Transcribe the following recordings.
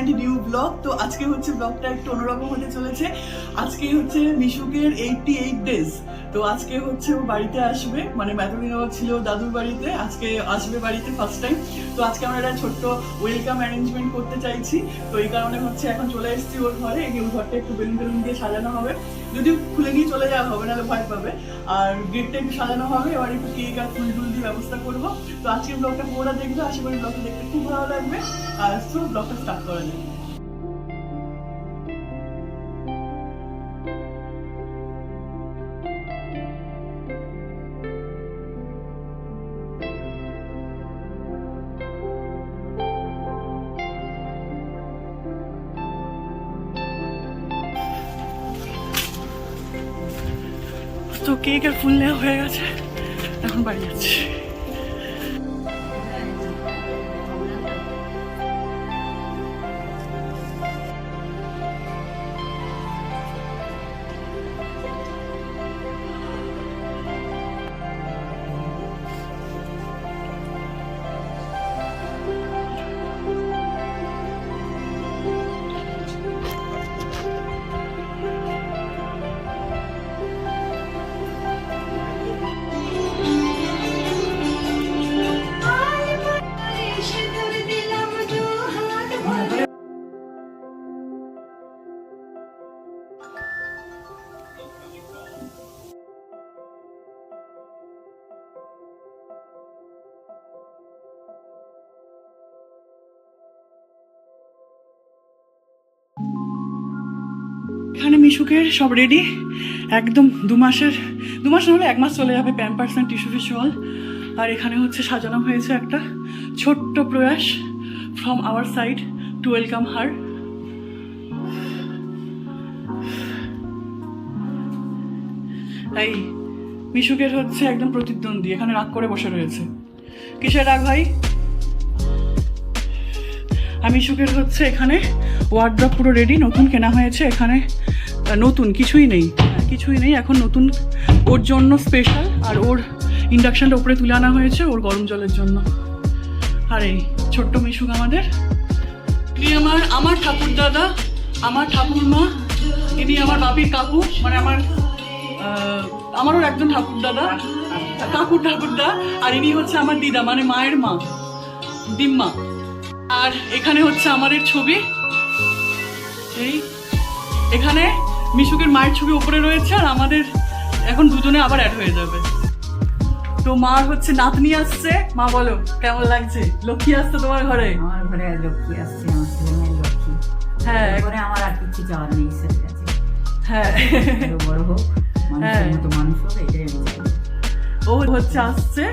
And new blog. তো আজকে হচ্ছে ব্লগটা একটু অন্যরকম হতে চলেছে। আজকে হচ্ছে মিশুকের 88 ডেজ। তো আজকে হচ্ছে ও বাড়িতে আসবে, মানে এতদিন ও ছিল দাদুর বাড়িতে, আজকে আসবে বাড়িতে ফার্স্ট টাইম। তো আজকে আমরা একটা ছোট্ট ওয়েলকাম অ্যারেঞ্জমেন্ট করতে চাইছি। তো এই কারণে হচ্ছে এখন চলে এসেছি ওর ঘরে। ওর ঘরটা একটু বেলুন টেলুন দিয়ে সাজানো হবে, যদিও খুলে নিয়ে চলে যাওয়া হবে, নাহলে ভয় পাবে। আর গেটটা একটু সাজানো হবে, এবার একটু কেক আর ফুল টুল দিয়ে ব্যবস্থা করবো। তো আজকের ব্লগটা পুরোটা দেখবে, আশা করি ব্লগটা দেখতে খুব ভালো লাগবে। আর তো ব্লগটা স্টার্ট করা যাবে। তো কেক আর ফুল নেওয়া হয়ে গেছে, এখন বাড়ি যাচ্ছি। এখানে মিশুকের সব রেডি, একদম 2 মাস না হলে 1 মাস চলে যাবে, প্যাম্পার্স এন্ড টিস্যু ফিস্যুয়াল। আর এখানে হচ্ছে সাজানো হয়েছে একটা ছোট্ট প্রয়াস from our side to welcome her. এই মিশুকের হচ্ছে একদম প্রতিদ্বন্দ্বী, এখানে রাগ করে বসে রয়েছে। কিসের রাগ ভাই? আর মিশুকের হচ্ছে এখানে ওয়ার্ড্রপ পুরো রেডি, নতুন কেনা হয়েছে। এখানে নতুন কিছুই নেই, এখন নতুন ওর জন্য স্পেশাল। আর ওর ইন্ডাকশনটা উপরে তুলে আনা হয়েছে ওর গরম জলের জন্য। আর এই ছোট্ট মিশুক আমাদের, ইনি আমার ঠাকুর দাদা, আমার ঠাকুরমা, ইনি আমার বাপির কাকু, মানে আমারও একজন ঠাকুর দাদা, ঠাকুরদা। আর ইনি হচ্ছে আমার দিদা, মানে মায়ের মা, দিম্মা। আর এখানে হচ্ছে আমাদের ছবি, এই এখানে মিশুকের মায়ের ছবি উপরে রয়েছে। আর আমাদের এখন দুজনে আবার অ্যাড হয়ে যাবে। তো মার হচ্ছে নাতনি আসছে। মা বলো কেমন লাগছে? লক্ষ্মী আসছে তোমার ঘরে? আমার ঘরে লক্ষ্মী আসছে, আমার ছেলেমেয়ের লক্ষ্মী। হ্যাঁ, এরপরে আমার আর কিছু চাওয়ার নেই ঈশ্বরের কাছে। হ্যাঁ, বড় হোক, মানুষের মতো মানুষ হোক, এটাই আমি চাই। ও হচ্ছে আসছে।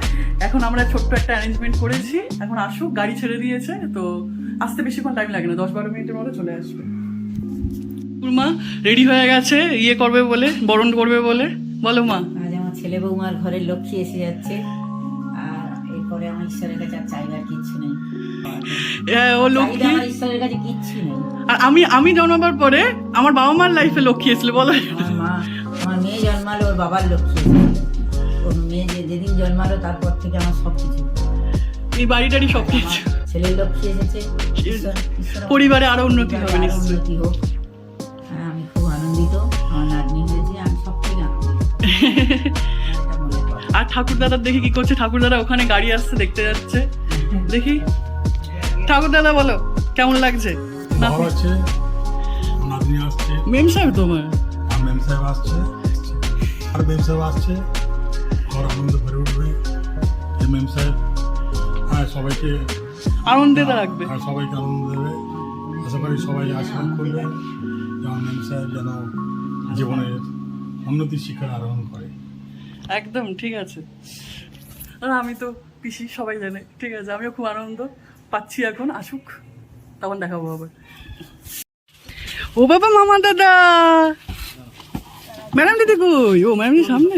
এখন আমরা ছোট্ট একটা অ্যারেঞ্জমেন্ট করেছি, এখন আসুক, গাড়ি ছেড়ে দিয়েছে। তো আসতে বেশিক্ষণ টাইম লাগে না, 10-12 মিনিটের মধ্যে চলে আসবে। মা রেডি হয়ে গেছে, ইয়ে করবে বলে, বরণ করবে বলে। বলো মা। আজ আমার ছেলে বৌমার ঘরের লক্ষ্মী এসে যাচ্ছে। আর এরপরে আমার ঈশ্বরের কাছে আর চাইবার কিচ্ছু নেই। ও লক্ষ্মী, আমার ঈশ্বরের কাছে কিচ্ছু নেই। আর আমি জন্মাবার পরে আমার বাবা মার লাইফে লক্ষ্মী এসেছিল। বলো, আমার মেয়ে জন্মালো, ওর বাবার লক্ষ্মী এসেছিল। ওর মেয়ে যেদিন জন্মালো তারপর থেকে আমার সবকিছু, এই বাড়িটারই সবকিছু। ছেলের লক্ষ্মী এসেছে, পরিবারে আরো উন্নতি হবে, উন্নতি হোক। আমি খুব আনন্দিত, আমার নাতনি হয়েছে, আমি সব থেকে আনন্দিত। আর ঠাকুর দাদার দেখি কি করছে, ঠাকুর দাদা ওখানে গাড়ি আসছে, দেখতে যাচ্ছে। দেখি ঠাকুর দাদা বলো কেমন লাগছে? মেম সাহেব তোমার, মেম সাহেব আসছে, আর মেম সাহেব আসছে, ঘর আনন্দ ভরে উঠবে। মেম সাহেব সবাইকে আনন্দে রাখবে, আর সবাইকে আনন্দ দেবে। আশা করি সবাই আশীর্বাদ করবে যেন মেম সাহেব যেন জীবনের উন্নতির শিক্ষা আরোহণ করে। একদম ঠিক আছে। আমি তো পিসি, সবাই জানে। ঠিক আছে, আমিও খুব আনন্দ পাচ্ছি। এখন আসুক, তখন দেখাবো আবার। ও বাবা, মামা দাদা, ম্যাডাম দিদি কই? ও ম্যাডাম দিদি সামনে।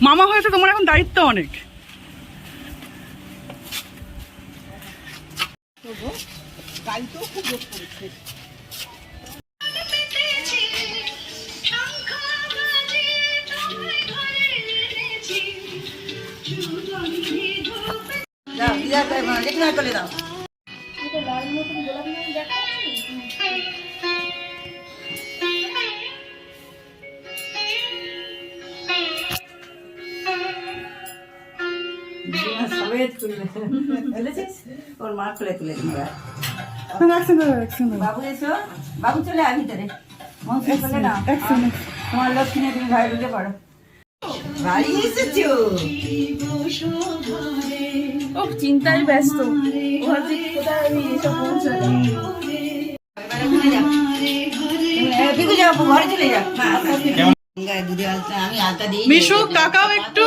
মামা হয়েছে, তোমার এখন দায়িত্ব অনেক। যাও দিদা দেখি না করে দাও। ওর মা খুলে তুলে দিবে। বাবু এসো, বাবু চলে আয় ভিতরে। মৌসুমি বলে না তোমার লক্ষ্মী নিয়ে তুমি ঘরে ঢুকে পড়ো। বাড়ি এসেছো? ও চিন্তায় ব্যস্ত, ও ভাবছে কোথায় আমি এসব পৌঁছালাম। বিকু যাও, ঘরে চলে যাও। গঙ্গায় দুধে আলতা, আমি আলতা দিই। মিশু কাকাও একটু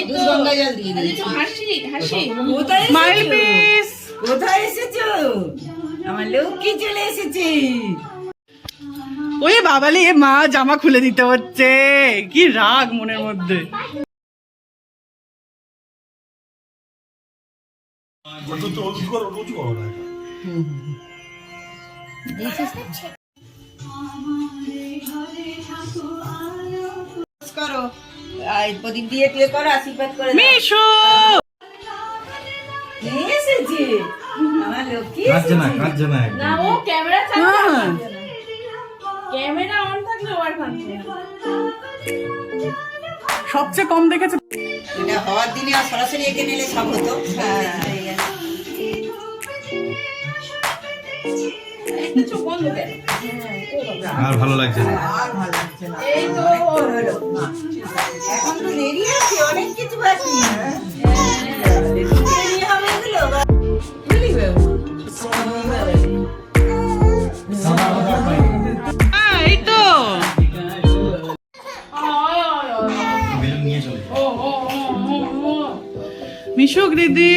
দুধ গঙ্গা জল দিয়ে দিয়েছি। হাসি হাসি, কোথায় স্মাইল এসেছো? পিস। কোথায় এসেছো? আমার লক্ষ্মী চলে এসেছে। ওই বাবালি, মা জামা খুলে দিতে হচ্ছে, কি রাগ মনের মধ্যে। উঁচু করো না এটা। করো আর প্রদীপ দিয়ে তুলে করো, আশীর্বাদ করে দাও। মিশু কে এসেছে? আমার লক্ষ্মী কাঁদছে না, এসেছে। কাঁদছে না একদম। না ও ক্যামেরা চালাচ্ছে, হ্যাঁ। ক্যামেরা অন থাকলে ও আর কাঁদছে না। সবচেয়ে কম দেখেছে। এটা হওয়ার দিনে আর সরাসরি এঁকে নিলে সব হতো। একটা চোখ বন্ধ কেন? আর ভালো লাগছে না। আর ভালো লাগছে না। এই তো হলো। এখন তো দেরি আছে, অনেক কিছু বাকি। দেরি হবে এগুলো। হ্যাঁ, এই তো আয় আয় আয়। বেলুন নিয়ে চলে যাও। ও ও ও ও ও। মিশুক দিদি।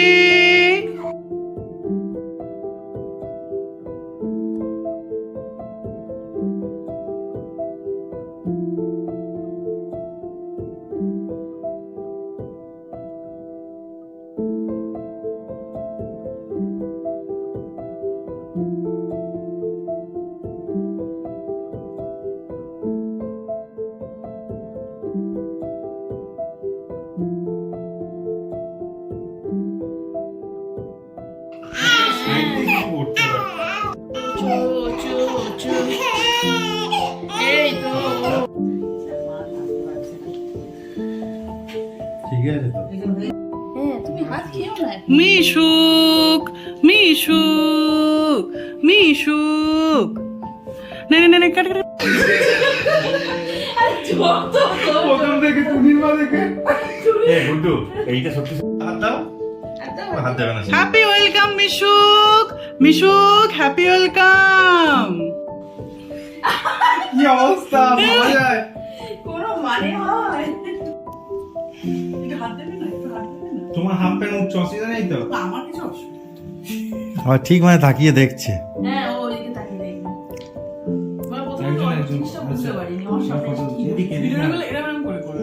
চু চু চু। এই তো ঠিক আছে তো। হ্যাঁ, তুমি হাত খেও না। মিশুক মিশুক মিশুক। নে নে নে নে, কাট কাট। প্রথম থেকে তুমি মা দেখে এ গুড্ডু, এইটা সত্যি হাত দাও। হাত দেবে না। হ্যাপি ওয়েলকাম মিশুক। মিশুক হ্যাপি ওয়েলকাম। কি অবস্থা, পাওয়া যায়। কোনো মানে হয়? তোমার হাফ প্যান্ট উঠছে, অসুবিধা নেই তো? আমার কিছু অসুবিধা আবার ঠিক মানে তাকিয়ে দেখছে। হ্যাঁ, ও ওইদিকে তাকিয়ে দেখবে। আমার প্রথমে তো একজন, অনেক একজন। জিনিসটা বুঝতে পারিনি, আমার সামনে কি এদিকে, এদিকে। এরকম করে করে।